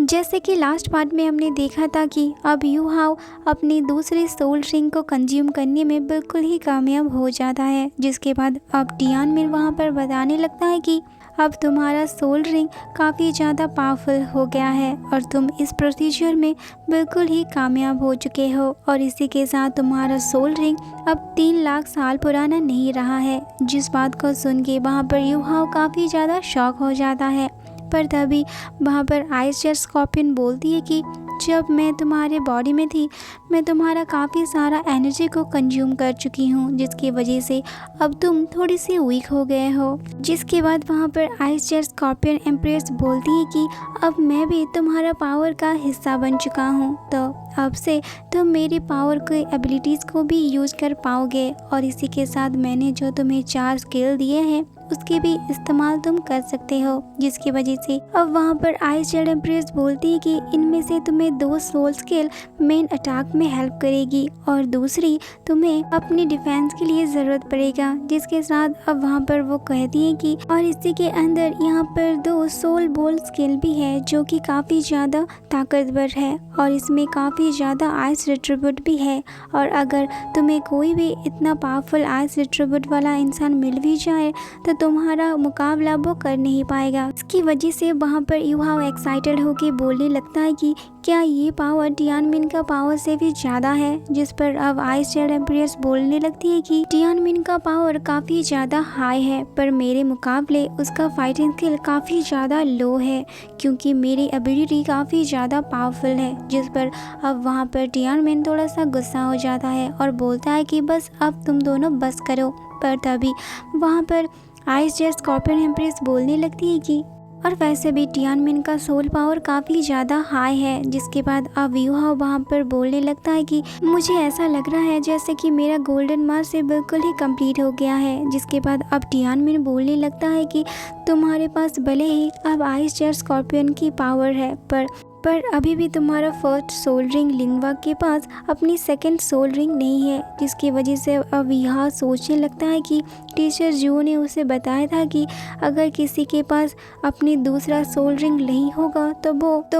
जैसे कि last part में हमने देखा था कि अब यू हाउ अपनी दूसरी सोल रिंग को कंज्यूम करने में बिल्कुल ही कामयाब हो जाता है, जिसके बाद अब टियान मिन वहाँ पर बताने लगता है कि अब तुम्हारा सोल रिंग काफ़ी ज़्यादा पावरफुल हो गया है और तुम इस प्रोसीजर में बिल्कुल ही कामयाब हो चुके हो और इसी के साथ तुम्हारा सोल रिंग अब 3 लाख साल पुराना नहीं रहा है। जिस बात को सुन के वहाँ पर यू हाउ काफ़ी ज़्यादा शॉक हो जाता है। पर तभी वहाँ पर आइस जेट स्कॉर्पियन बोलती है कि जब मैं तुम्हारे बॉडी में थी मैं तुम्हारा काफ़ी सारा एनर्जी को कंज्यूम कर चुकी हूँ, जिसकी वजह से अब तुम थोड़ी सी वीक हो गए हो। जिसके बाद वहाँ पर आइस जेट स्कॉर्पियन एम्प्रेस बोलती है कि अब मैं भी तुम्हारा पावर का हिस्सा बन चुका हूँ, तो अब से तुम मेरी पावर के एबिलिटीज़ को भी यूज़ कर पाओगे और इसी के साथ मैंने जो तुम्हें 4 स्किल दिए हैं उसके भी इस्तेमाल तुम कर सकते हो। जिसकी वजह से अब वहाँ पर आइस जेट एम्प्रेस बोलती है कि इनमें से तुम्हें 2 सोल स्किल मेन अटैक में हेल्प करेगी और दूसरी तुम्हें अपनी डिफेंस के लिए ज़रूरत पड़ेगा। जिसके साथ अब वहाँ पर वो कहती है कि और इसी के अंदर यहाँ पर 2 सोल बोल स्किल भी है जो कि काफ़ी ज़्यादा ताकतवर है और इसमें काफ़ी ज़्यादा आइस रिट्रीब्यूट भी है और अगर तुम्हें कोई भी इतना पावरफुल आइस रिट्रीब्यूट वाला इंसान मिल भी जाए तो तुम्हारा मुकाबला वो कर नहीं पाएगा। इसकी वजह से वहाँ पर यू हाउ एक्साइटेड होके बोलने लगता है कि क्या ये पावर टियान मिन का पावर से भी ज़्यादा है। जिस पर अब आइस जेट एम्प्रेस बोलने लगती है कि टियान मिन का पावर काफ़ी ज़्यादा हाई है पर मेरे मुकाबले उसका फाइटिंग स्किल काफ़ी ज़्यादा लो है क्योंकि मेरी एबिलिटी काफ़ी ज़्यादा पावरफुल है। जिस पर अब वहाँ पर टियान मिन थोड़ा सा गुस्सा हो जाता है और बोलता है कि बस अब तुम दोनों बस करो। पर तभी वहाँ पर आइस जेट स्कॉर्पियन एम्प्रेस बोलने लगती है कि और वैसे भी टियान मिन का सोल पावर काफ़ी ज़्यादा हाई है। जिसके बाद अब यू हाउ वहाँ पर बोलने लगता है कि मुझे ऐसा लग रहा है जैसे कि मेरा गोल्डन मार्क से बिल्कुल ही कंप्लीट हो गया है। जिसके बाद अब टियान मिन बोलने लगता है कि तुम्हारे पास भले ही अब आइस जेट स्कॉर्पियन की पावर है पर अभी भी तुम्हारा फर्स्ट सोल रिंग लिंगवा के पास अपनी सेकंड सोल रिंग नहीं है। जिसकी वजह से अब यह सोचने लगता है कि टीचर जो ने उसे बताया था कि अगर किसी के पास अपनी दूसरा सोल रिंग नहीं होगा तो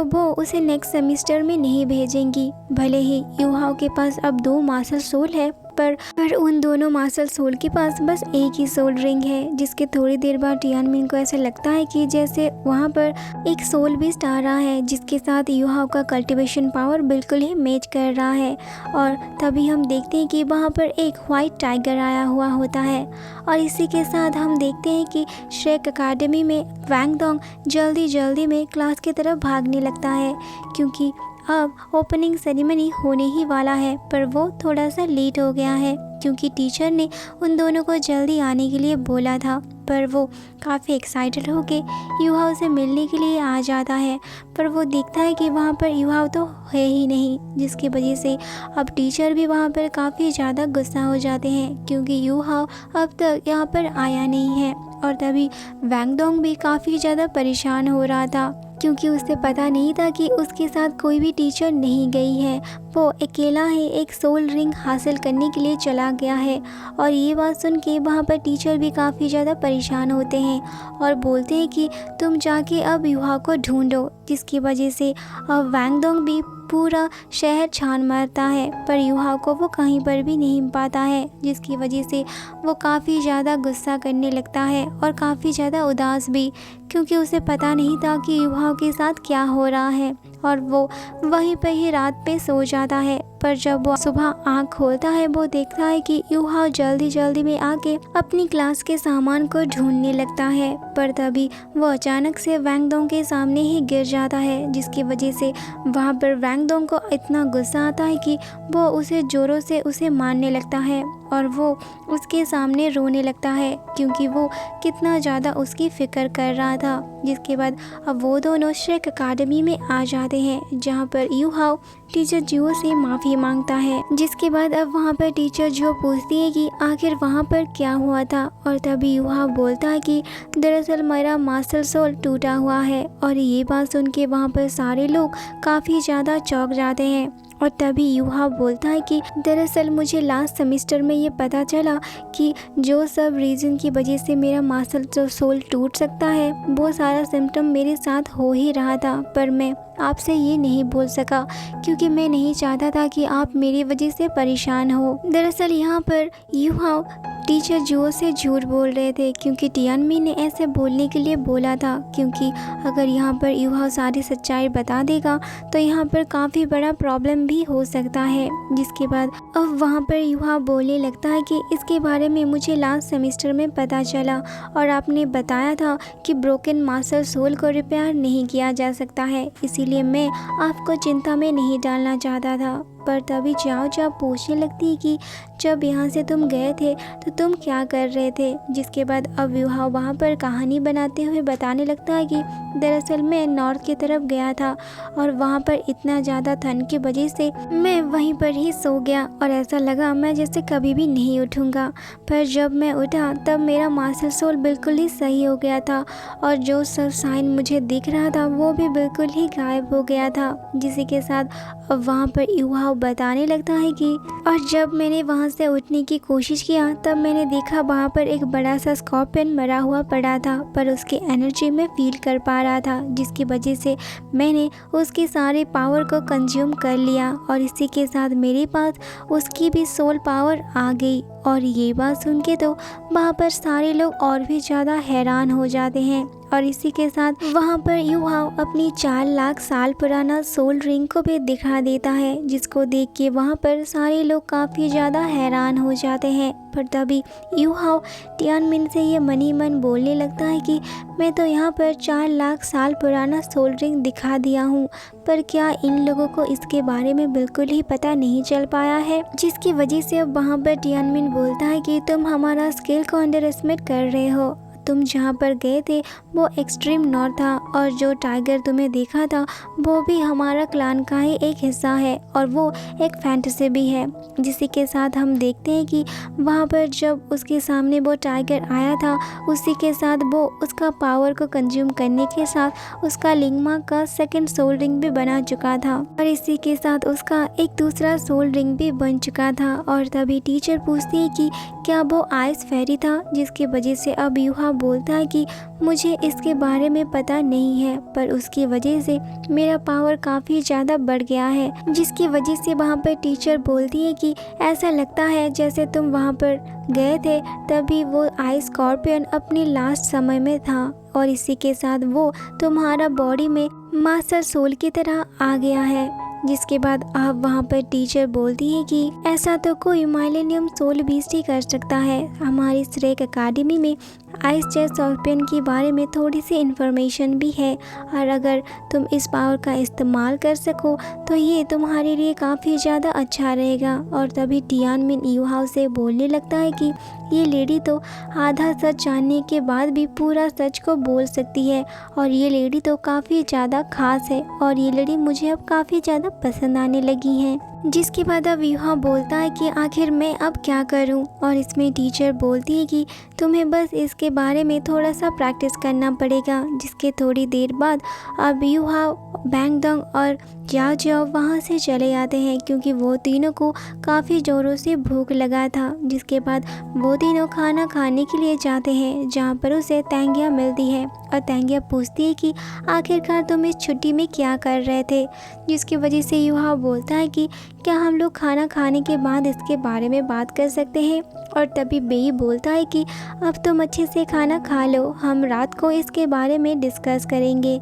वो उसे नेक्स्ट सेमेस्टर में नहीं भेजेंगी। भले ही यू हाउ के पास अब 2 मास्टर सोल है पर उन दोनों मास्टर सोल के पास बस एक ही सोल रिंग है। जिसके थोड़ी देर बाद टियान मिन को ऐसा लगता है कि जैसे वहाँ पर एक सोल बीस्ट आ रहा है जिसके साथ यू हाउ का कल्टीवेशन पावर बिल्कुल ही मैच कर रहा है और तभी हम देखते हैं कि वहाँ पर एक वाइट टाइगर आया हुआ होता है और इसी के साथ हम देखते हैं कि श्रेक अकेडमी में वैंग डोंग जल्दी में क्लास की तरफ भागने लगता है क्योंकि अब ओपनिंग सेरेमनी होने ही वाला है पर वो थोड़ा सा लेट हो गया है क्योंकि टीचर ने उन दोनों को जल्दी आने के लिए बोला था। पर वो काफ़ी एक्साइटेड होके यू हाउ से मिलने के लिए आ जाता है पर वो देखता है कि वहाँ पर यू हाउ तो है ही नहीं। जिसकी वजह से अब टीचर भी वहाँ पर काफ़ी ज़्यादा गुस्सा हो जाते हैं क्योंकि यू हाउ अब तक यहाँ पर आया नहीं है। और तभी वैंग डोंग भी काफ़ी ज़्यादा परेशान हो रहा था क्योंकि उसे पता नहीं था कि उसके साथ कोई भी टीचर नहीं गई है, वो अकेला ही एक सोल रिंग हासिल करने के लिए चला गया है। और ये बात सुन के वहाँ पर टीचर भी काफ़ी ज़्यादा परेशान होते हैं और बोलते हैं कि तुम जाके अब युवा को ढूंढो। जिसकी वजह से अब वैंग डोंग भी पूरा शहर छान मारता है पर युवा को वो कहीं पर भी नहीं पाता है। जिसकी वजह से वो काफ़ी ज़्यादा गुस्सा करने लगता है और काफ़ी ज़्यादा उदास भी क्योंकि उसे पता नहीं था कि युवा के साथ क्या हो रहा है और वो वहीं पर ही रात पे सो जाता है। पर जब वो सुबह आँख खोलता है वो देखता है कि युवा जल्दी में आके अपनी क्लास के सामान को ढूंढने लगता है पर तभी वो अचानक से वैंग डोंग के सामने ही गिर जाता है। जिसकी वजह से वहाँ पर वैंग डोंग को इतना गुस्सा आता है कि वो उसे ज़ोरों से उसे मारने लगता है और वो उसके सामने रोने लगता है क्योंकि वो कितना ज़्यादा उसकी फ़िक्र कर रहा था। जिसके बाद अब वो दोनों श्रेक अकेडमी में आ जाते हैं जहाँ पर युहाओ टीचर जियो से माफ़ी मांगता है। जिसके बाद अब वहाँ पर टीचर जियो पूछती है कि आखिर वहाँ पर क्या हुआ था और तभी युहाओ बोलता है कि दरअसल मेरा मास्टर सोल टूटा हुआ है। और ये बात सुन के वहाँ पर सारे लोग काफ़ी ज़्यादा चौंक जाते हैं और तभी युहा बोलता है कि दरअसल मुझे लास्ट सेमेस्टर में ये पता चला कि जो सब रीज़न की वजह से मेरा मास्टर जो सोल टूट सकता है वो सारा सिम्टम मेरे साथ हो ही रहा था पर मैं आपसे ये नहीं बोल सका क्योंकि मैं नहीं चाहता था कि आप मेरी वजह से परेशान हो। दरअसल यहाँ पर यूहाओ टीचर जो से झूठ बोल रहे थे क्योंकि टियानमी ने ऐसे बोलने के लिए बोला था, क्योंकि अगर यहाँ पर यूहाओ सारी सच्चाई बता देगा तो यहाँ पर काफ़ी बड़ा प्रॉब्लम भी हो सकता है। जिसके बाद अब वहाँ पर यूहाओ बोलने लगता है कि इसके बारे में मुझे लास्ट सेमेस्टर में पता चला और आपने बताया था कि ब्रोकन मास्टर सोल को रिपेयर नहीं किया जा सकता है, इसीलिए मैं आपको चिंता में नहीं डालना चाहता था। पर तभी जाओ पूछने लगती है कि जब यहाँ से तुम गए थे तो तुम क्या कर रहे थे। जिसके बाद अब यूहाओ वहाँ पर कहानी बनाते हुए बताने लगता है कि दरअसल मैं नॉर्थ की तरफ गया था और वहाँ पर इतना ज़्यादा ठंड की वजह से मैं वहीं पर ही सो गया और ऐसा लगा मैं जैसे कभी भी नहीं उठूँगा। पर जब मैं उठा तब मेरा मास्टर सोल बिल्कुल ही सही हो गया था और जो सब साइन मुझे दिख रहा था वो भी बिल्कुल ही गायब हो गया था। जिसी के साथ अब वहाँ पर यूहाओ बताने लगता है कि और जब मैंने वहाँ से उठने की कोशिश किया तब मैंने देखा वहाँ पर एक बड़ा सा स्कॉर्पियन मरा हुआ पड़ा था, पर उसकी एनर्जी में फील कर पा रहा था, जिसकी वजह से मैंने उसकी सारे पावर को कंज्यूम कर लिया और इसी के साथ मेरे पास उसकी भी सोल पावर आ गई। और ये बात सुन के तो वहाँ पर सारे लोग और भी ज़्यादा हैरान हो जाते हैं और इसी के साथ वहाँ पर यूहाओ अपनी 4 लाख साल पुराना सोल रिंग को भी दिखा देता है, जिसको देख के वहाँ पर सारे लोग काफ़ी ज़्यादा हैरान हो जाते हैं। पर तभी यूहाओ टियानमिन से ये मन ही मन बोलने लगता है कि मैं तो यहाँ पर 4 लाख साल पुराना सोल रिंग दिखा दिया हूँ, पर क्या इन लोगों को इसके बारे में बिल्कुल ही पता नहीं चल पाया है। जिसकी वजह से अब वहाँ पर टियानमिन बोलता है कि तुम हमारा स्किल को अंडर एस्टिमेट कर रहे हो। तुम जहाँ पर गए थे वो एक्सट्रीम नॉर्थ था और जो टाइगर तुम्हें देखा था वो भी हमारा क्लान का ही एक हिस्सा है और वो एक फैंटेसी भी है। जिसी के साथ हम देखते हैं कि वहाँ पर जब उसके सामने वो टाइगर आया था उसी के साथ वो उसका पावर को कंज्यूम करने के साथ उसका लिंगमा का सेकंड सोल रिंग भी बना चुका था और इसी के साथ उसका एक दूसरा सोल रिंग भी बन चुका था। और तभी टीचर पूछती है कि क्या वो आइस फेरी था, जिसकी वजह से अब यूहाओ बोलता है कि मुझे इसके बारे में पता नहीं है, पर उसकी वजह से मेरा पावर काफ़ी ज़्यादा बढ़ गया है। जिसकी वजह से वहाँ पर टीचर बोलती है कि ऐसा लगता है जैसे तुम वहाँ पर गए थे तभी वो आइस स्कॉर्पियन अपने लास्ट समय में था और इसी के साथ वो तुम्हारा बॉडी में मास्टर सोल की तरह आ गया है। जिसके बाद अब वहाँ पर टीचर बोलती है कि ऐसा तो कोई माइलेनियम सोल बीस्ट ही कर सकता है। हमारी श्रेक अकेडमी में आइस जेट स्कॉर्पियन के बारे में थोड़ी सी इन्फॉर्मेशन भी है और अगर तुम इस पावर का इस्तेमाल कर सको तो ये तुम्हारे लिए काफ़ी ज़्यादा अच्छा रहेगा। और तभी टियानमिन यूहाओ से बोलने लगता है कि ये लेडी तो आधा सच जानने के बाद भी पूरा सच को बोल सकती है और ये लेडी तो काफ़ी ज़्यादा खास है और ये लेडी मुझे अब काफ़ी ज़्यादा पसंद आने लगी हैं। जिसके बाद अब यूहाओ बोलता है कि आखिर मैं अब क्या करूं और इसमें टीचर बोलती है कि तुम्हें बस इसके बारे में थोड़ा सा प्रैक्टिस करना पड़ेगा। जिसके थोड़ी देर बाद अब यूहाओ बैंगडोंग और जाओ जाओ वहाँ से चले आते हैं क्योंकि वो तीनों को काफ़ी ज़ोरों से भूख लगा था। जिसके बाद वो तीनों खाना खाने के लिए जाते हैं जहाँ पर उसे तैंगिया मिलती है और तैंगिया पूछती है कि आखिरकार तुम इस छुट्टी में क्या कर रहे थे। जिसकी वजह से यूहाओ बोलता है कि क्या हम लोग खाना खाने के बाद इसके बारे में बात कर सकते हैं। और तभी बेई बोलता है कि अब तुम अच्छे से खाना खा लो, हम रात को इसके बारे में डिस्कस करेंगे।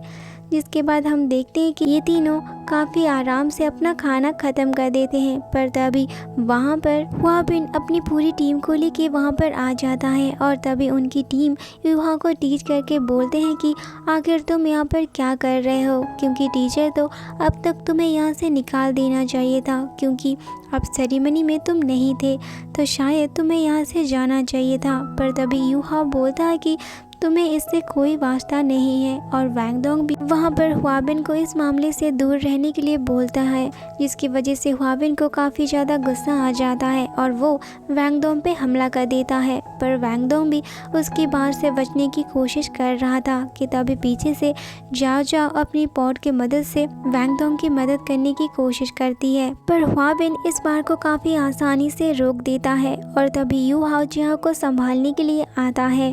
जिसके बाद हम देखते हैं कि ये तीनों काफ़ी आराम से अपना खाना ख़त्म कर देते हैं। पर तभी वहाँ पर ह्वाबिन अपनी पूरी टीम को लेके वहाँ पर आ जाता है और तभी उनकी टीम यूहाओ को टीच करके बोलते हैं कि आखिर तुम यहाँ पर क्या कर रहे हो, क्योंकि टीचर तो अब तक तुम्हें यहाँ से निकाल देना चाहिए था क्योंकि अब सेरेमनी में तुम नहीं थे तो शायद तुम्हें यहाँ से जाना चाहिए था। पर तभी यूहाओ बोलता है कि तुम्हें इससे कोई वास्ता नहीं है और वैंगडोंग भी वहाँ पर ह्वाबिन को इस मामले से दूर रहने के लिए बोलता है। जिसकी वजह से ह्वाबिन को काफ़ी ज़्यादा गुस्सा आ जाता है और वो वैंगडोंग पे हमला कर देता है। पर वैंगडोंग भी उसकी बात से बचने की कोशिश कर रहा था कि तभी पीछे से जाओ जाओ अपनी पॉड की मदद से वैंगडोंग की मदद करने की कोशिश करती है, पर ह्वाबिन इस बार को काफ़ी आसानी से रोक देता है। और तभी यूहाओ जियाओ को संभालने के लिए आता है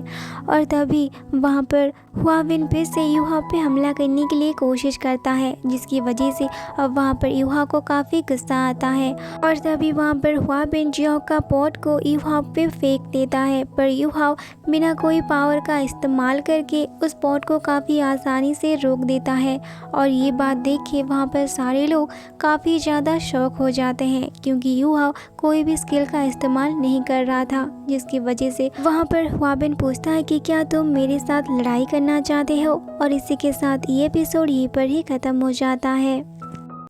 और तभी तभी वहाँ पर हुआविन फिर से यूहा पे हमला करने के लिए कोशिश करता है, जिसकी वजह से अब वहाँ पर यूहा को काफ़ी गुस्सा आता है और तभी वहाँ पर हुआविन जियाओ का पॉट को यूहा पे फेंक देता है। पर यूहा बिना कोई पावर का इस्तेमाल करके उस पॉट को काफ़ी आसानी से रोक देता है और ये बात देख के वहाँ पर सारे लोग काफ़ी ज़्यादा शॉक हो जाते हैं, क्योंकि यूहा कोई भी स्किल का इस्तेमाल नहीं कर रहा था, जिसकी वजह से वहाँ पर हुआविन पूछता है कि क्या तुम मेरे साथ लड़ाई करना चाहते हो। और इसी के साथ ये एपिसोड यहीं पर ही ख़त्म हो जाता है।